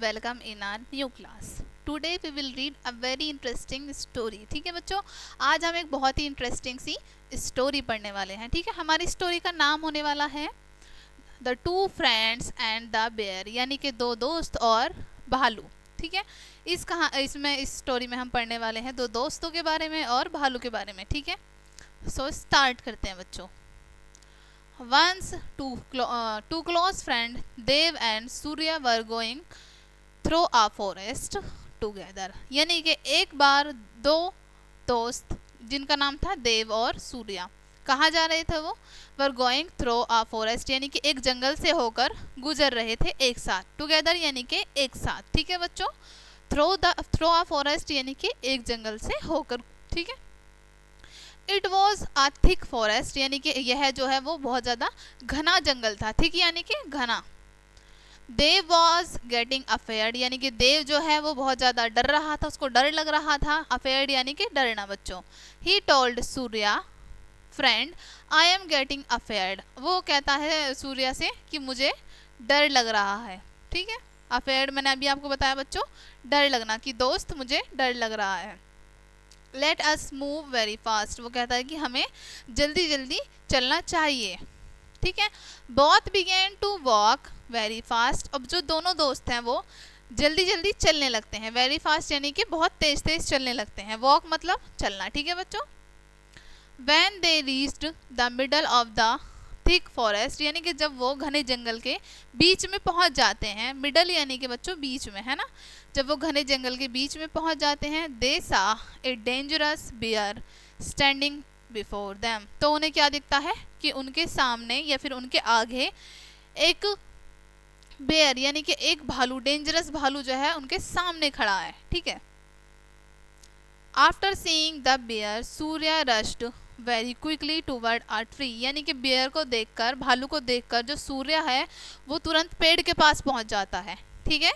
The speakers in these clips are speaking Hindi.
welcome in our new class. Today we will read a very interesting story. ठीक है बच्चों, आज हम एक बहुत ही इंटरेस्टिंग सी स्टोरी पढ़ने वाले हैं. ठीक है, हमारी स्टोरी का नाम होने वाला है the two friends and the bear, यानी कि दो दोस्त और भालू. ठीक है, इस स्टोरी में हम पढ़ने वाले हैं दो दोस्तों के बारे में और भालू के बारे में. ठीक है, सो स्टार्ट करते हैं बच्चों. Once two close friends, Dev and Surya, were going through a forest together. यानी कि एक बार दो दोस्त जिनका नाम था देव और सूर्या कहाँ जा रहे थे वो were going through a forest, यानी कि एक जंगल से होकर गुजर रहे थे एक साथ. टुगेदर यानी कि एक साथ. ठीक है बच्चों, थ्रो आ फॉरेस्ट यानी कि एक जंगल से होकर. ठीक है, it was a thick forest, यानी कि यह जो है वो बहुत ज़्यादा घना जंगल था. थिक यानी कि घना. देव वॉज गेटिंग अफेयर्ड, यानी कि देव जो है वो बहुत ज़्यादा डर रहा था, उसको डर लग रहा था. अफेयर्ड यानी कि डरना बच्चों. He told Surya friend I am getting afraid, वो कहता है सूर्या से कि मुझे डर लग रहा है. ठीक है, अफेयर्ड मैंने अभी आपको बताया बच्चों, डर लगना, कि दोस्त मुझे डर लग रहा है. Let us move very fast, वो कहता है कि हमें जल्दी जल्दी चलना चाहिए. ठीक है, both began to walk very fast, अब जो दोनों दोस्त हैं वो जल्दी जल्दी चलने लगते हैं. वेरी फास्ट यानी कि बहुत तेज तेज चलने लगते हैं. वॉक मतलब चलना. ठीक है बच्चों. When they reached the middle of the thick forest, यानी कि जब वो घने जंगल के बीच में पहुंच जाते हैं. मिडल यानी कि बच्चों बीच में, है ना. जब वो घने जंगल के बीच में पहुंच जाते हैं, they saw a dangerous bear standing before them, तो उन्हें क्या दिखता है कि उनके सामने या फिर उनके आगे एक बेयर यानी कि एक भालू, डेंजरस भालू जो है उनके सामने खड़ा है. ठीक है. After seeing the bear Surya rushed very quickly toward a tree, यानी कि बेयर को देखकर, भालू को देखकर जो सूर्या है वो तुरंत पेड़ के पास पहुंच जाता है. ठीक है,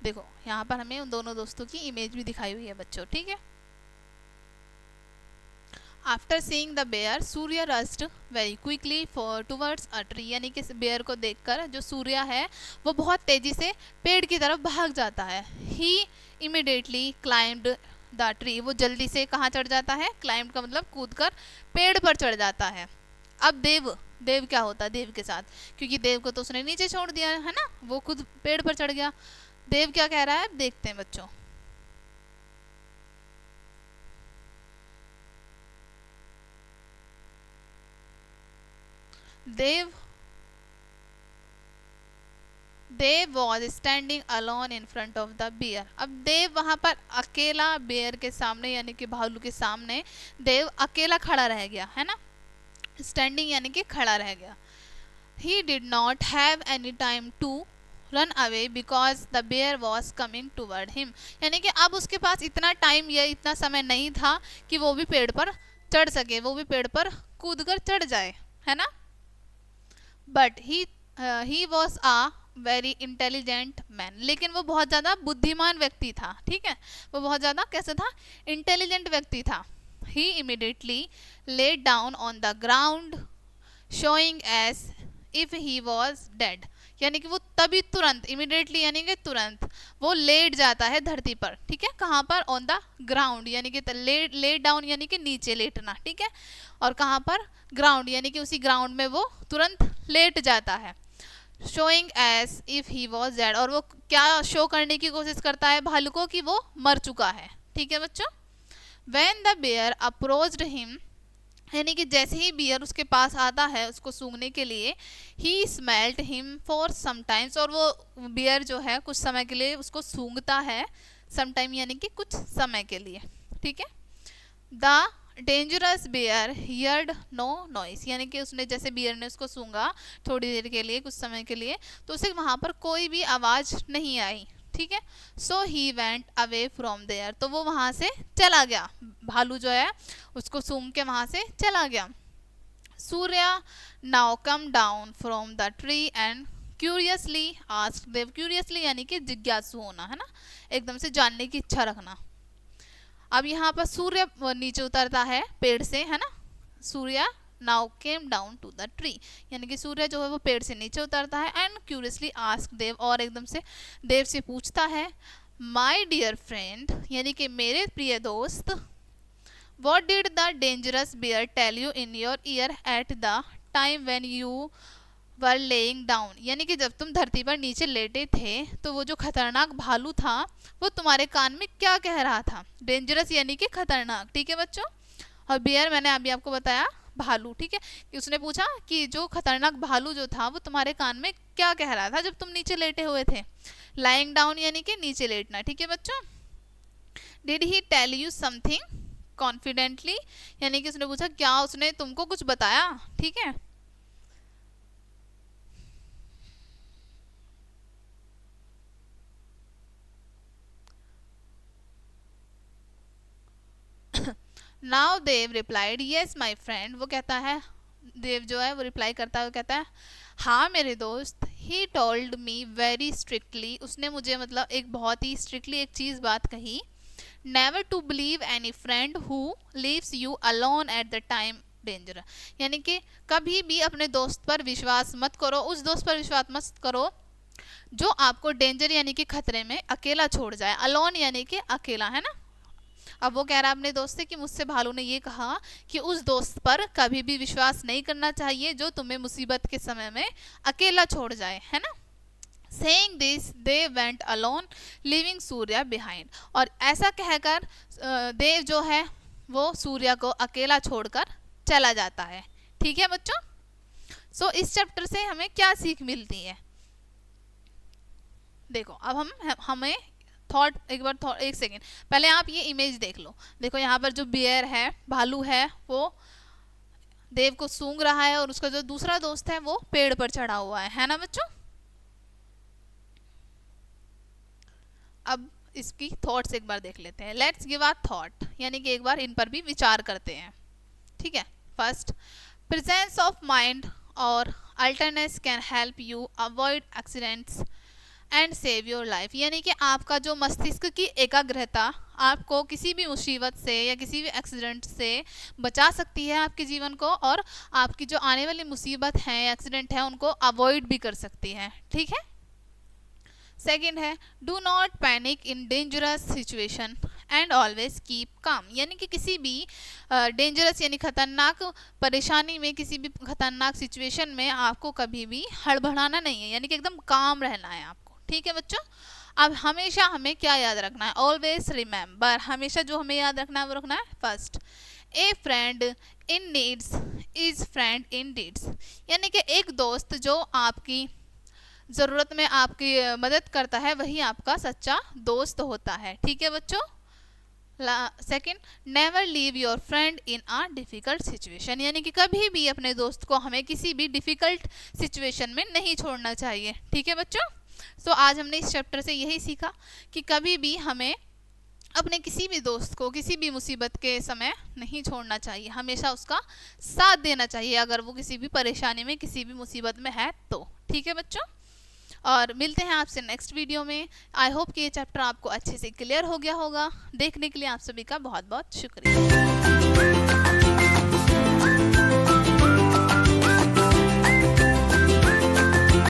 देखो यहाँ पर हमें उन दोनों दोस्तों की इमेज भी दिखाई हुई है बच्चों. ठीक है. After seeing the bear Surya rushed very quickly towards a tree, यानी कि बेयर को देखकर जो सूर्या है वो बहुत तेजी से पेड़ की तरफ भाग जाता है. ही इमिडिएटली क्लाइम्ड द ट्री, वो जल्दी से कहाँ चढ़ जाता है. क्लाइम्ड का मतलब कूदकर पेड़ पर चढ़ जाता है. अब देव क्या होता है देव के साथ, क्योंकि देव को तो उसने नीचे छोड़ दिया है ना, वो खुद पेड़ पर चढ़ गया. देव क्या कह रहा है देखते हैं बच्चों. Dev was standing alone in front of the bear, अब देव वहां पर अकेला बेयर के सामने यानी कि भालू के सामने देव अकेला खड़ा रह गया, है ना. स्टैंडिंग यानी कि खड़ा रह गया. He did not have any time to run away because the bear was coming toward him, यानी कि अब उसके पास इतना टाइम या इतना समय नहीं था कि वो भी पेड़ पर चढ़ सके, वो भी पेड़ पर कूदकर चढ़ जाए, है ना. But he was a very intelligent man, लेकिन वो बहुत ज़्यादा बुद्धिमान व्यक्ति था. ठीक है, वो बहुत ज़्यादा कैसा था, इंटेलिजेंट व्यक्ति था. He immediately laid down on the ground showing as if he was dead, यानी कि वो तभी तुरंत, इमिडिएटली यानी कि तुरंत वो लेट जाता है धरती पर. ठीक है, कहाँ पर, ऑन द ग्राउंड, यानी कि लेट डाउन यानी कि नीचे लेटना. ठीक है, और कहाँ पर, ग्राउंड, यानी कि उसी ग्राउंड में वो तुरंत लेट जाता है. Showing as if he was dead, और वो क्या शो करने की कोशिश करता है भालू को कि वो मर चुका है. ठीक है बच्चों. When the bear approached him, यानी कि जैसे ही बियर उसके पास आता है उसको सूंघने के लिए, he smelled him for some times, और वो बियर जो है कुछ समय के लिए उसको सूंघता है. सम टाइम यानी कि कुछ समय के लिए. ठीक है. The dangerous bear heard no noise, यानी कि उसने जैसे बियर ने उसको सूंघा थोड़ी देर के लिए, कुछ समय के लिए, तो उसे वहाँ पर कोई भी आवाज़ नहीं आई. ठीक है. So he went away from there, तो वो वहाँ से चला गया, भालू जो है उसको सूंघ के वहाँ से चला गया. Surya now come down from the tree and curiously asked Dev, curiously यानी कि जिज्ञासु होना, है ना, एकदम से जानने की इच्छा रखना. अब यहाँ पर सूर्य नीचे उतरता है पेड़ से, है ना. Surya now came down to the tree, यानी कि सूर्य जो है वो पेड़ से नीचे उतरता है एंड क्यूरियसली आस्क देव, और एकदम से देव से पूछता है, माई डियर फ्रेंड, यानी कि मेरे प्रिय दोस्त, what did the dangerous bear tell you in your ear at the time when you were laying down, यानी कि जब तुम धरती पर नीचे लेटे थे तो वो जो खतरनाक भालू था वो तुम्हारे कान में क्या कह रहा था। डेंजरस यानी कि खतरनाक, ठीक है बच्चों, और बियर मैंने अभी आपको बताया भालू, ठीक है, कि उसने पूछा कि जो खतरनाक भालू जो था वो तुम्हारे कान में क्या कह रहा था जब तुम नीचे लेटे हुए थे। लाइंग डाउन यानी कि नीचे लेटना, ठीक है बच्चों। Did he tell you something confidently, यानी कि उसने पूछा क्या उसने तुमको कुछ बताया, ठीक है। Now Dev replied yes my friend, वो कहता है, देव जो है वो रिप्लाई करता है, वो कहता है हाँ मेरे दोस्त। He told me very strictly, उसने मुझे मतलब एक बहुत ही स्ट्रिक्टली एक चीज़ बात कही, never to believe any friend who leaves you alone at the time danger, यानी कि कभी भी अपने दोस्त पर विश्वास मत करो, उस दोस्त पर विश्वास मत करो जो आपको डेंजर यानी कि खतरे में अकेला छोड़ जाए। अलोन यानी कि अकेला, है ना। अब वो कह रहा है अपने दोस्त से कि मुझसे भालू ने ये कहा कि उस दोस्त पर कभी भी विश्वास नहीं करना चाहिए जो तुम्हें मुसीबत के समय में अकेला छोड़ जाए, है ना। Saying this, they went alone, leaving Surya behind, और ऐसा कहकर देव जो है वो सूर्या को अकेला छोड़कर चला जाता है, ठीक है बच्चों। सो इस चैप्टर से हमें क्या सीख मिलती है, देखो अब हमें थॉट एक सेकेंड पहले आप ये इमेज देख लो। देखो यहाँ पर जो बियर है, भालू है, वो देव को सूंघ रहा है और उसका जो दूसरा दोस्त है वो पेड़ पर चढ़ा हुआ है ना बच्चों। अब इसकी थॉट्स एक बार देख लेते हैं। लेट्स गिव अ थॉट, यानी कि एक बार इन पर भी विचार करते हैं, ठीक है। फर्स्ट, प्रेजेंस ऑफ माइंड और alertness can help you avoid accidents and save your life, यानी कि आपका जो मस्तिष्क की एकाग्रता आपको किसी भी मुसीबत से या किसी भी एक्सीडेंट से बचा सकती है आपके जीवन को, और आपकी जो आने वाली मुसीबत है या एक्सीडेंट है उनको अवॉइड भी कर सकती है, ठीक है। सेकेंड है, do not panic in dangerous situation and always keep calm, यानी कि किसी भी डेंजरस यानी खतरनाक परेशानी में, किसी भी खतरनाक सिचुएशन में आपको कभी भी हड़बड़ाना नहीं है, यानी कि एकदम काम रहना है आपको, ठीक है बच्चों। अब हमेशा हमें क्या याद रखना है, ऑलवेज रिमेंबर, हमेशा जो हमें याद रखना है वो रखना है first, A friend in needs is friend in deeds, यानी कि एक दोस्त जो आपकी ज़रूरत में आपकी मदद करता है वही आपका सच्चा दोस्त होता है, ठीक है बच्चों। Second, never leave your friend in a difficult situation, यानी कि कभी भी अपने दोस्त को हमें किसी भी डिफ़िकल्ट सिचुएशन में नहीं छोड़ना चाहिए, ठीक है बच्चों। सो आज हमने इस चैप्टर से यही सीखा कि कभी भी हमें अपने किसी भी दोस्त को किसी भी मुसीबत के समय नहीं छोड़ना चाहिए, हमेशा उसका साथ देना चाहिए अगर वो किसी भी परेशानी में, किसी भी मुसीबत में है तो, ठीक है बच्चों। और मिलते हैं आपसे नेक्स्ट वीडियो में। आई होप कि ये चैप्टर आपको अच्छे से क्लियर हो गया होगा। देखने के लिए आप सभी का बहुत बहुत शुक्रिया।